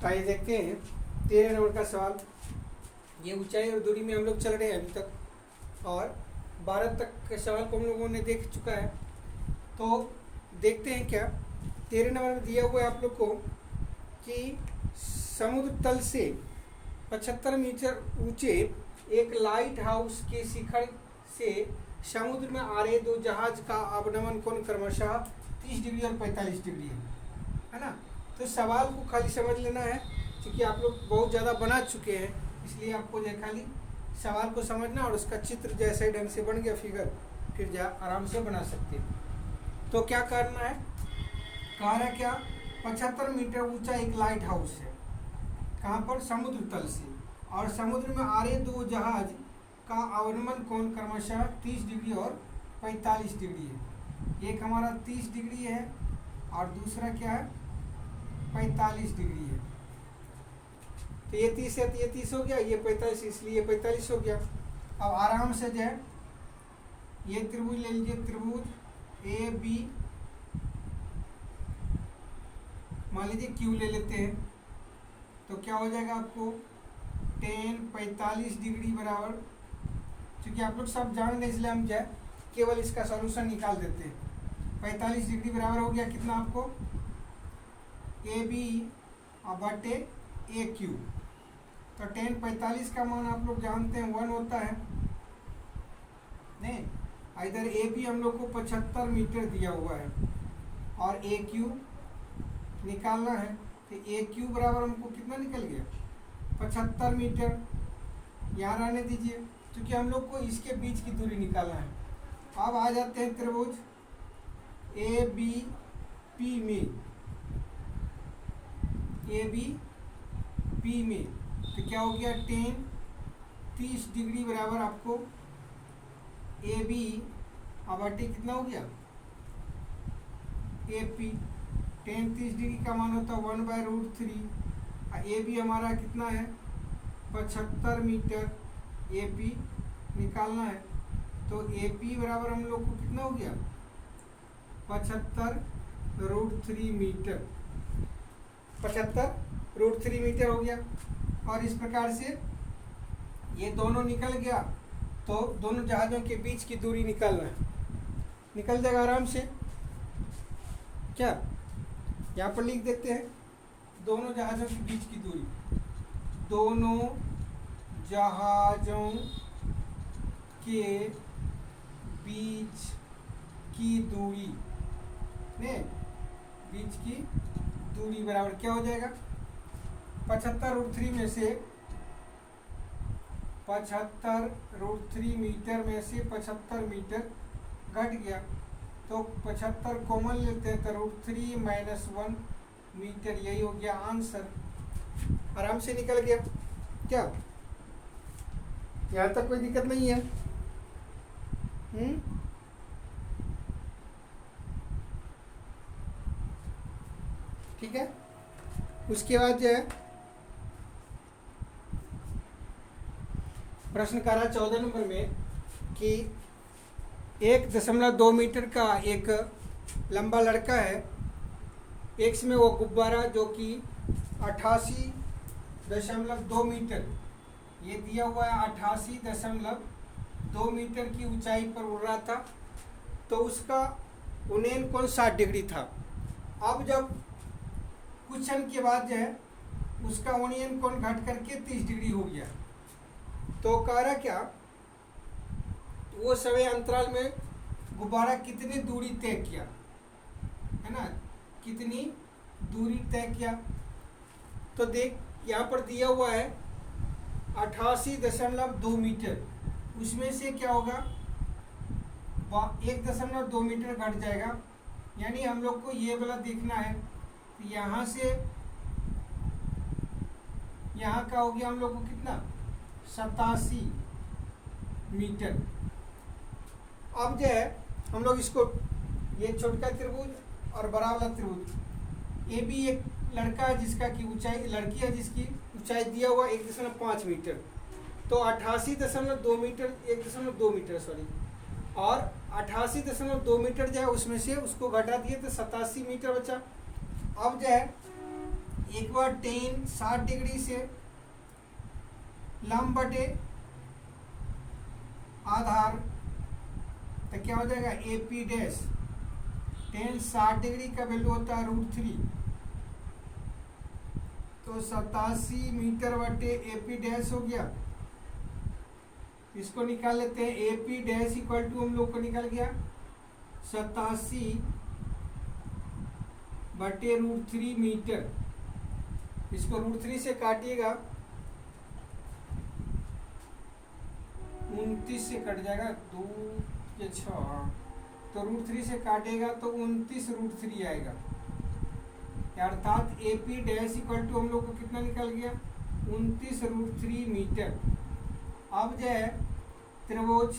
तो आइए देखते हैं 13 नंबर का सवाल। ये ऊंचाई और दूरी में हम लोग चल रहे हैं अभी तक, और 12 तक के सवाल को हम लोगों ने देख चुका है। तो देखते हैं क्या 13 नंबर में दिया हुआ है आप लोग को कि समुद्र तल से 75 मीटर ऊंचे एक लाइट हाउस के शिखर से समुद्र में आ रहे दो जहाज का अवनमन कोण क्रमशः 30 डिग्री और 45 डिग्री है ना। तो सवाल को खाली समझ लेना है, क्योंकि आप लोग बहुत ज़्यादा बना चुके हैं, इसलिए आपको जो खाली सवाल को समझना और उसका चित्र जैसे ढंग से बन गया फिगर, फिर जा आराम से बना सकते हैं। तो क्या करना है, कह रहा है क्या 75 मीटर ऊंचा एक लाइट हाउस है, कहाँ पर, समुद्र तल से, और समुद्र में आ रहे दो जहाज का अवनमन कोण क्रमशः 30 डिग्री और 45 डिग्री है। एक हमारा 30 डिग्री है और दूसरा क्या है 45 डिग्री है। तो ये 30 है तो ये 30 हो गया, ये 45 इसलिए ये 45 हो गया। अब आराम से जो है ये त्रिभुज ले लीजिए, त्रिभुज ए बी मान लीजिए क्यू ले लेते हैं, तो क्या हो जाएगा आपको tan 45 डिग्री बराबर, क्योंकि आप लोग सब जान रहे इसलिए हम जो केवल इसका सॉल्यूशन निकाल देते हैं। 45 डिग्री बराबर हो गया कितना आपको, ए बी बटे ए क्यू। तो tan 45 का मान आप लोग जानते हैं 1 होता है नहीं। इधर ए बी हम लोग को 75 मीटर दिया हुआ है और ए क्यू निकालना है, तो ए क्यू बराबर हमको कितना निकल गया 75 मीटर। यहाँ रहने दीजिए, क्योंकि हम लोग को इसके बीच की दूरी निकालना है। अब आ जाते हैं त्रिभुज ए बी पी में, ए बी पी में, तो क्या हो गया tan 30 डिग्री बराबर आपको ए बी बटे कितना हो गया ए पी। tan 30 डिग्री का मान होता है 1/√3। ए बी हमारा कितना है 75 मीटर, ए पी निकालना है। तो ए पी बराबर हम लोग को कितना हो गया 75√3 मीटर, 75√3 मीटर हो गया। और इस प्रकार से ये दोनों निकल गया, तो दोनों जहाज़ों के बीच की दूरी निकालना है, निकल जाएगा आराम से। क्या यहाँ पर लिख देते हैं दोनों जहाज़ों के बीच की दूरी, दोनों जहाज़ों के बीच की दूरी ने बीच की दूरी बराबर क्या हो जाएगा 75√3 में से 75√3 मीटर में से 75 मीटर घट गया, तो 75 कॉमन लेते हैं तो √3 - 1 मीटर, यही हो गया आंसर। आराम से निकल गया क्या, यहाँ तक कोई दिक्कत नहीं है। ठीक है। उसके बाद जो है प्रश्न करा 14 नंबर में कि 1.2 मीटर का एक लंबा लड़का है, एक्स में वो गुब्बारा जो कि 88.2 मीटर, ये दिया हुआ है 88.2 मीटर की ऊंचाई पर उड़ रहा था, तो उसका उन्नयन कोण 60 डिग्री था। अब जब कुछ क्षण के बाद जो है उसका उन्नयन कोण घट करके 30 डिग्री हो गया, तो कह रहा क्या वो समय अंतराल में गुब्बारा कितनी दूरी तय किया, है ना, कितनी दूरी तय किया। तो देख यहाँ पर दिया हुआ है 88.2 मीटर, उसमें से क्या होगा 1.2 मीटर घट जाएगा, यानी हम लोग को ये वाला देखना है। तो यहाँ से यहाँ का हो गया हम लोग को कितना 87 मीटर। अब जो है हम लोग इसको ये छोटा त्रिभुज और बड़ा वाला त्रिभुज, ये भी एक लड़का है जिसका की ऊंचाई, लड़की है जिसकी ऊंचाई दिया हुआ 1.5 मीटर, तो 88.2 मीटर 1.2 मीटर सॉरी, और 88.2 मीटर जो है उसमें से उसको घटा दिए तो 87 मीटर बचा। अब जो है एक बार टेन 60 डिग्री से लंब बटे आधार, तो क्या हो जाएगा ए पी डैश। टेन 60 डिग्री का वैल्यू होता है √3, तो 87 मीटर बटे ए पी डैश हो गया। इसको निकाल लेते हैं, A P dash equal to हम लोग को निकल गया 87 बटे √3 मीटर। इसको √3 से काटिएगा 29 से कट जाएगा, 2 या 6, तो √3 से काटेगा तो 29 √3 आएगा। अर्थात A P dash equal to हम लोग को कितना निकल गया 29 √3 मीटर। अब जो है त्रिभुज,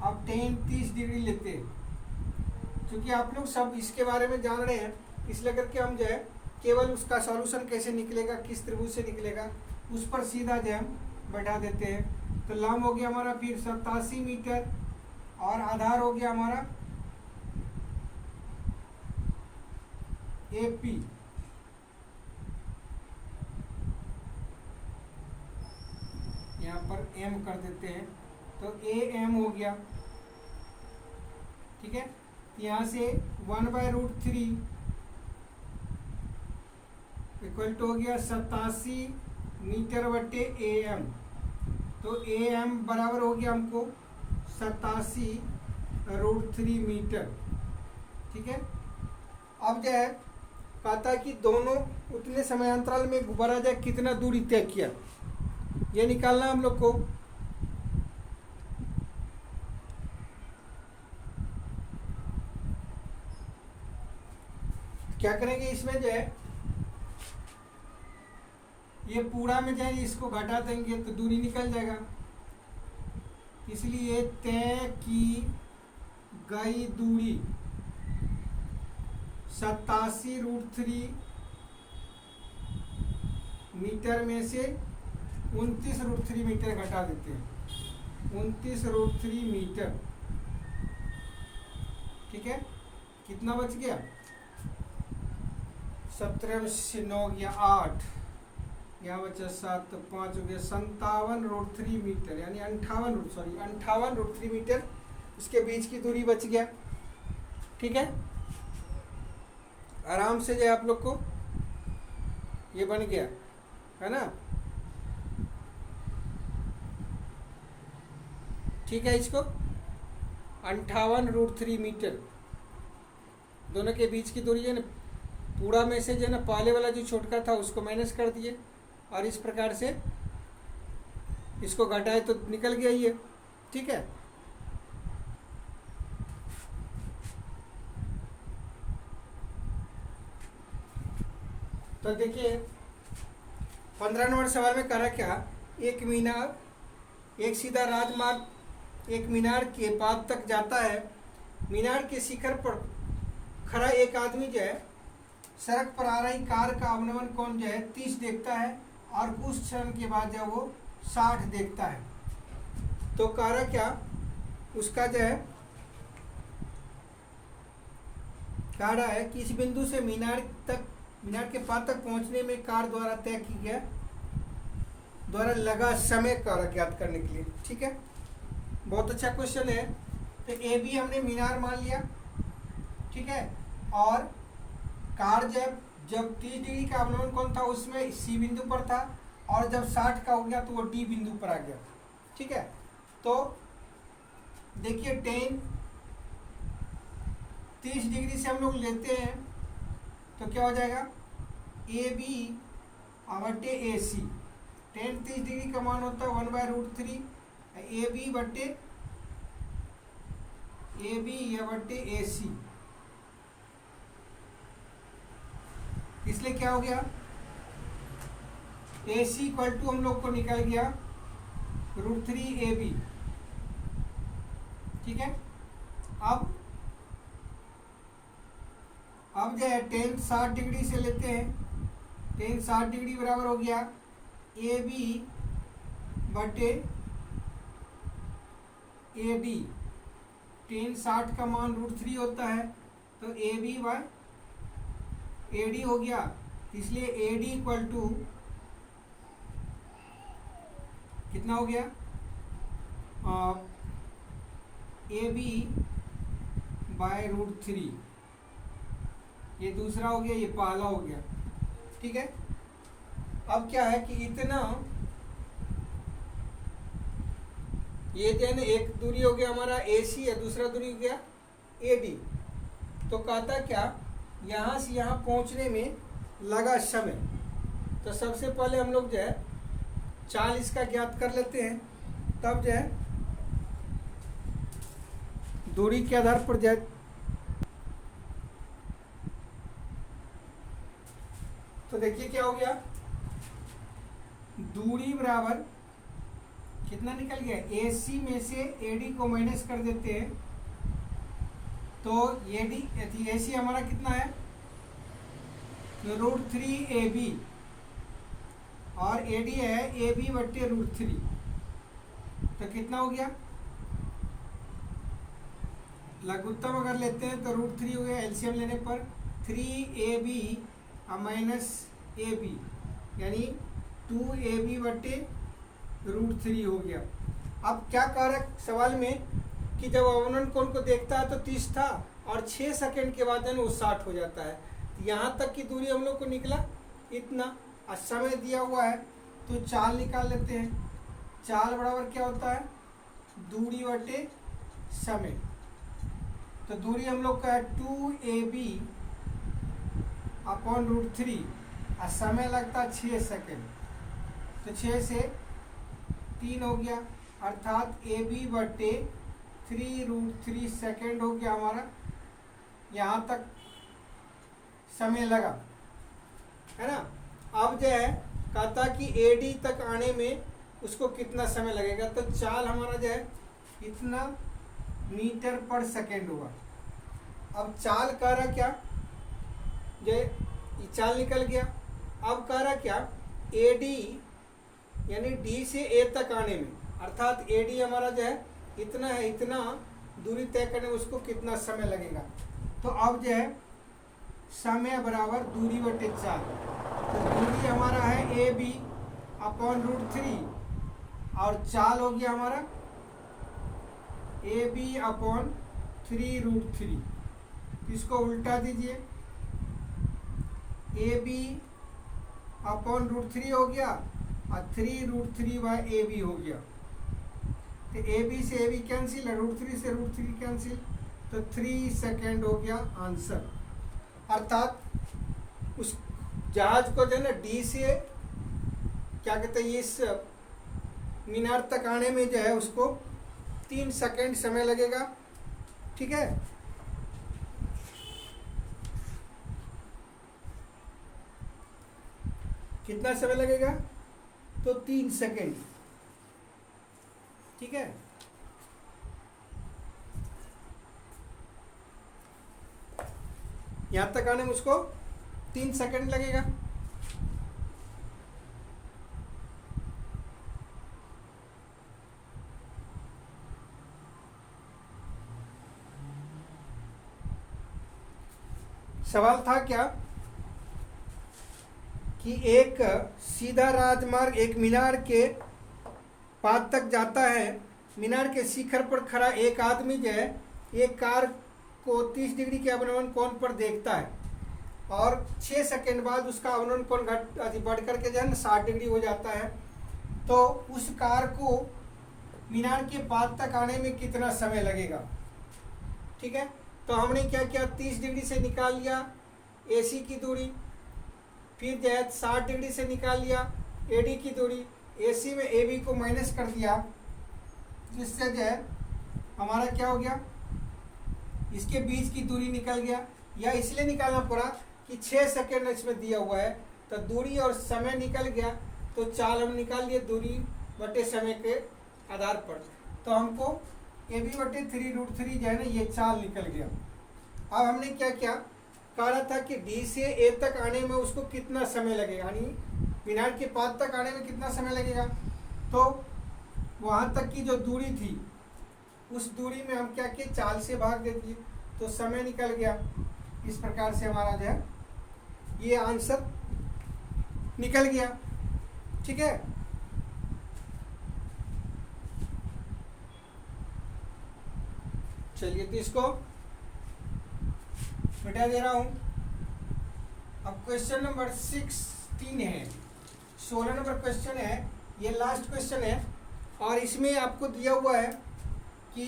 अब टेन 30 डिग्री लेते हैं। क्योंकि आप लोग सब इसके बारे में जान रहे हैं, इसलिए करके हम जो है केवल उसका सॉल्यूशन कैसे निकलेगा, किस त्रिभुज से निकलेगा, उस पर सीधा जो हम बैठा देते हैं। तो लंब हो गया हमारा फिर 87 मीटर और आधार हो गया हमारा ए पी। यहाँ पर एम कर देते हैं, तो ए एम हो गया। ठीक है, यहाँ से 1/√3 इक्वल टू हो गया 87 मीटर बटे ए एम। तो ए एम बराबर हो गया हमको 87 √3 मीटर। ठीक है, अब जो है कहता है कि दोनों उतने समयांतराल में गुब्बारा जाए कितना दूरी तय किया, ये निकालना हम लोग को। क्या करेंगे, इसमें जो है ये पूरा में जो है इसको घटा देंगे तो दूरी निकल जाएगा। इसलिए तय की गई दूरी 87 √3 मीटर में से 29 √3 मीटर घटा देते हैं, 29 √3 मीटर। ठीक है, कितना बच गया 17 से 9 गया 8, यहाँ बचा 7 तो 5 हो गया 57 √3 मीटर, यानी 58 √3 मीटर इसके बीच की दूरी बच गया। ठीक है, आराम से जो आप लोग को ये बन गया है ना। ठीक है, इसको 58 √3 मीटर दोनों के बीच की दूरी है ना, पूरा में से जो है ना पहले वाला जो छोटका था उसको माइनस कर दिए और इस प्रकार से इसको घटाए तो निकल गया ये। ठीक है, तो देखिए 15 नंबर सवाल में कह रहा क्या, एक मीनार, एक सीधा राजमार्ग एक मीनार के पाद तक जाता है। मीनार के शिखर पर खड़ा एक आदमी जो है सड़क पर आ रही कार का अवनमन कोण जो है 30 देखता है और कुछ क्षण के बाद जब वो 60 देखता है। तो कह रहा क्या, उसका जो है कह रहा है कि इस बिंदु से मीनार के पाद तक पहुंचने में कार द्वारा तय की गया द्वारा लगा समय कारक ज्ञात करने के लिए। ठीक है, बहुत अच्छा क्वेश्चन है। तो ए बी हमने मीनार मान लिया। ठीक है, और कार जब 30 डिग्री का अवलंबन कोण था उसमें सी बिंदु पर था और जब 60 का हो गया तो वो डी बिंदु पर आ गया। ठीक है, तो देखिए 30 डिग्री से हम लोग लेते हैं तो क्या हो जाएगा ए बी बटे ए सी। 30 डिग्री का मान होता है 1/√3 ए बी बटे ए सी। इसलिए क्या हो गया ए सी इक्वल टू हम लोग को निकल गया √3 ए बी। ठीक है, अब जो है 60 डिग्री से लेते हैं। 60 डिग्री बराबर हो गया ए बी बटे ए डी। 60 का मान √3 होता है तो A B by A D हो गया इसलिए ए डी इक्वल टू कितना हो गया, ए बी बाय √3, ये दूसरा हो गया, ये पहला हो गया। ठीक है, अब क्या है कि इतना ये जो है ना, एक दूरी हो गया हमारा ए सी है, दूसरा दूरी हो गया ए डी। तो कहता क्या, यहाँ से यहाँ पहुँचने में लगा समय। तो सबसे पहले हम लोग जो है चाल इसका ज्ञात कर लेते हैं, तब जो है दूरी के आधार पर जाए। तो देखिए क्या हो गया, दूरी बराबर कितना निकल गया, ए सी में से ए डी को माइनस कर देते हैं। तो ए सी हमारा कितना है, √3AB, और ए डी है ए बी बट्टे √3। तो कितना हो गया, लघुत्तम अगर लेते हैं तो √3 हो गया, एलसीएम लेने पर 3AB माइनस ए बी, यानी 2AB बट्टे √3 हो गया। अब क्या कह रहा है सवाल में कि जब अवनन कोण को देखता है तो 30 था, और 6 सेकंड के बाद वो 60 हो जाता है। तो यहाँ तक की दूरी हम लोग को निकला इतना, और समय दिया हुआ है तो चाल निकाल लेते हैं। चाल बराबर क्या होता है, दूरी बटे समय। तो दूरी हम लोग का है 2AB अपॉन √3, और समय लगता है 6 सेकंड। तो 6 से 3 हो गया, अर्थात ए बी बटे 3√3 सेकेंड हो गया हमारा। यहाँ तक समय लगा है ना। अब जो है कहता कि ए डी तक आने में उसको कितना समय लगेगा। तो चाल हमारा जो है इतना मीटर पर सेकेंड हुआ। अब चाल कह रहा क्या, जो ये चाल निकल गया। अब कह रहा क्या, ए डी यानी डी से ए तक आने में, अर्थात ए डी हमारा जो है इतना है, इतना दूरी तय करने में उसको कितना समय लगेगा। तो अब जो है समय बराबर दूरी बटे चाल। तो दूरी हमारा है ए बी अपॉन √3, और चाल हो गया हमारा ए बी अपॉन 3√3। इसको उल्टा दीजिए, ए बी अपॉन √3 हो गया, और 3√3 बाय ए बी हो गया। तो ए बी से ए बी कैंसिल, √3 से √3 कैंसिल, तो 3 सेकेंड हो गया आंसर। अर्थात उस जहाज को जो है ना डी से क्या कहते हैं, इस मीनार तक आने में जो है उसको 3 सेकेंड समय लगेगा। ठीक है, कितना समय लगेगा, तो 3 सेकेंड। ठीक है, यहां तक आने में उसको 3 सेकेंड लगेगा। सवाल था क्या कि एक सीधा राजमार्ग एक मीनार के पाद तक जाता है। मीनार के शिखर पर खड़ा एक आदमी जो है एक कार को 30 डिग्री के अवनमन कोण पर देखता है, और 6 सेकंड बाद उसका अवनमन कोण बढ़ करके जो है ना 60 डिग्री हो जाता है। तो उस कार को मीनार के पाद तक आने में कितना समय लगेगा। ठीक है, तो हमने क्या किया, 30 डिग्री से निकाल लिया AC की दूरी, फिर जो है 60 डिग्री से निकाल लिया AD की दूरी, AC में AB को माइनस कर दिया, जिससे जो है हमारा क्या हो गया, इसके बीच की दूरी निकल गया। या इसलिए निकालना पड़ा कि 6 सेकेंड इसमें दिया हुआ है, तो दूरी और समय निकल गया। तो चाल हम निकाल लिए दूरी बटे समय के आधार पर। तो हमको AB बटे 3√3 जो है ना ये चाल निकल गया। अब हमने क्या किया, कह रहा था कि D से A तक आने में उसको कितना समय लगेगा, यानी मीनार के पाद तक आने में कितना समय लगेगा। तो वहाँ तक की जो दूरी थी उस दूरी में हम क्या किए, चाल से भाग दे दिए, तो समय निकल गया। इस प्रकार से हमारा जो है ये आंसर निकल गया। ठीक है, चलिए तो इसको मिटा दे रहा हूं। अब क्वेश्चन नंबर 16 है, 16 नंबर क्वेश्चन है, ये लास्ट क्वेश्चन है और इसमें आपको दिया हुआ है कि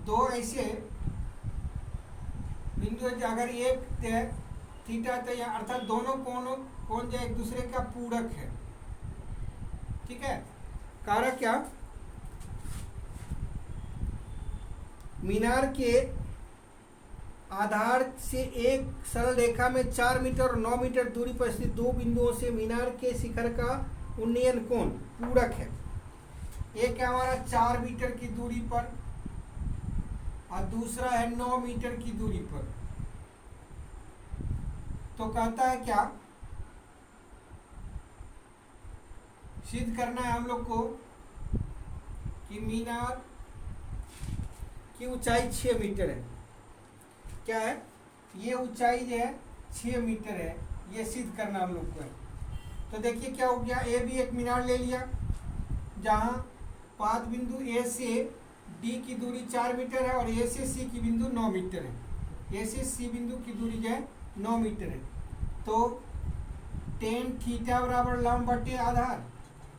दो ऐसे बिंदु अगर एक थीटा तो या अर्थात दोनों कोण जो एक दूसरे का पूरक है। ठीक है, कारक क्या, मीनार के आधार से एक सरल रेखा में 4 मीटर और 9 मीटर दूरी पर स्थित दो बिंदुओं से मीनार के शिखर का उन्नयन कोण पूरक है। एक है हमारा 4 मीटर की दूरी पर और दूसरा है 9 मीटर की दूरी पर। तो कहता है क्या, सिद्ध करना है हम लोग को कि मीनार की ऊंचाई 6 मीटर है। क्या है, ये ऊंचाई जो है 6 मीटर है, ये सिद्ध करना हम लोग को है। तो देखिए क्या हो गया, ए भी एक मीनार ले लिया जहां पाद बिंदु ए से डी की दूरी 4 मीटर है और ए से सी की बिंदु 9 मीटर है। ए से सी बिंदु की दूरी जो है 9 मीटर है। तो टेन थीटा बराबर लंब बटे आधार,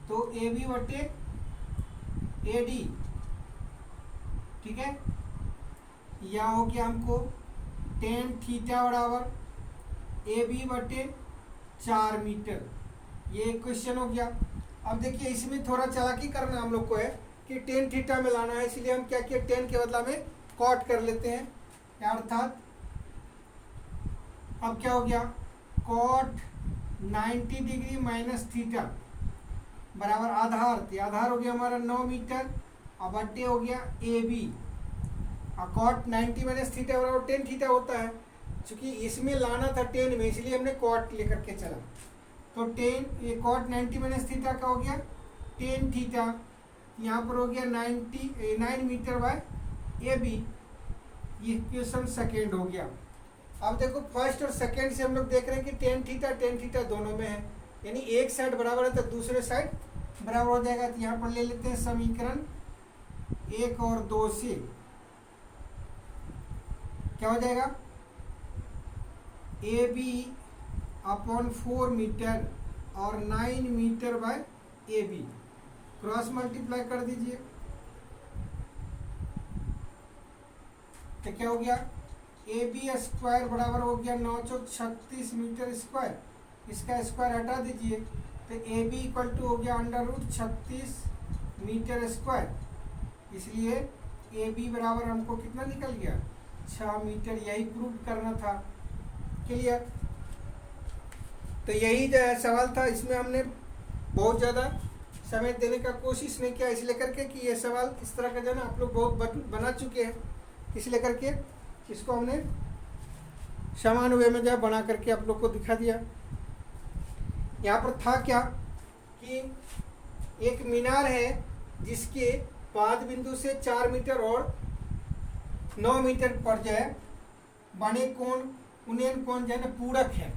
तो ए बी बटे ए डी। ठीक है, या हो गया हमको टेन थीटा बराबर ए बी बटे 4 मीटर। ये क्वेश्चन हो गया। अब देखिए इसमें थोड़ा चालाकी करना हम लोग को है कि टेन थीटा में लाना है, इसलिए हम क्या किए, टेन के बदला में कॉट कर लेते हैं। अर्थात अब क्या हो गया, कॉट 90 डिग्री माइनस थीटा बराबर आधार, तो आधार हो गया हमारा 9 मीटर और बट्टे हो गया ए बी। और कॉट 90 माइनस थीटा बराबर 10 थीटा होता है। चूंकि इसमें लाना था 10 में, इसलिए हमने कॉट लेकर के चला। तो 10 ये कॉट 90 माइनस थीटा का हो गया 10 थीटा, यहाँ पर हो गया 9 मीटर बाय ए बी। ये इक्वेशन सेकेंड हो गया। अब देखो फर्स्ट और सेकेंड से हम लोग देख रहे हैं कि 10 थीटा दोनों में है, यानी एक साइड बराबर है तो दूसरे साइड बराबर हो जाएगा। तो यहाँ पर ले लेते हैं समीकरण 1 और 2 से क्या हो जाएगा, ए बी अपॉन 4 मीटर और 9 metre by A B, cross multiply कर दीजिए। तो क्या हो गया, ए बी स्क्वायर बराबर हो गया 936 मीटर स्क्वायर, इसका स्क्वायर हटा दीजिए। तो ए बी इक्वल टू हो गया √36 मीटर स्क्वायर। इसलिए ए बी बराबर हमको कितना निकल गया, 6 मीटर। यही प्रूव करना था। क्लियर। तो यही जो है सवाल था, इसमें हमने बहुत ज़्यादा समय देने का कोशिश नहीं किया, इसलिए करके कि ये सवाल इस तरह का जो है ना आप लोग बहुत बना चुके हैं, इसलिए करके इसको हमने समान वे में जो है बना करके आप लोग को दिखा दिया। यहाँ पर था क्या कि एक मीनार है जिसके पाद बिंदु से 4 मीटर और 9 मीटर पर जो है बने कोण उन्नयन कोण जो है ना पूरक है।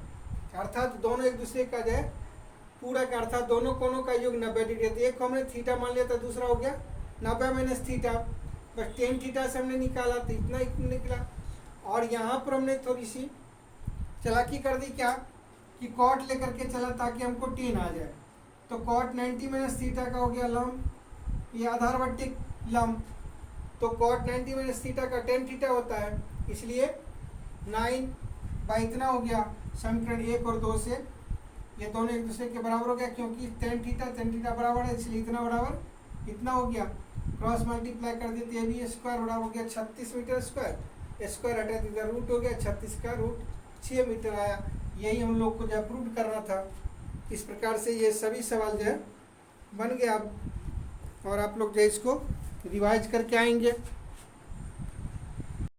अर्थात दोनों एक दूसरे का जो है पूरक, अर्थात दोनों कोणों का योग 90 डिग्री है। तो एक को हमने थीटा मान लिया था, दूसरा हो गया 90 माइनस थीटा, बस 10 थीटा से हमने निकाला तो इतना निकला। और यहाँ पर हमने थोड़ी सी चालाकी कर दी क्या कि कॉट लेकर के चला ताकि हमको 10 आ जाए। तो कॉट 90 माइनस थीटा का हो गया लंब, ये आधार बट्टे लंब। तो कॉट 90 माइनस थीटा का 10 थीटा होता है, इसलिए 9 बाई इतना हो गया। समीकरण 1 और 2 से ये दोनों एक दूसरे के बराबर हो गया, क्योंकि 10 थीटा बराबर है, इसलिए इतना बराबर इतना हो गया। क्रॉस मल्टीप्लाई कर देते ए बी स्क्वायर बराबर हो गया 36 मीटर स्क्वायर, स्क्वायर हटा दीजिए रूट हो गया 36 का रूट 6 मीटर आया। यही हम लोग को जो है प्रूव करना था। इस प्रकार से ये सभी सवाल जो है बन गया अब, और आप लोग जो है इसको रिवाइज करके आएंगे।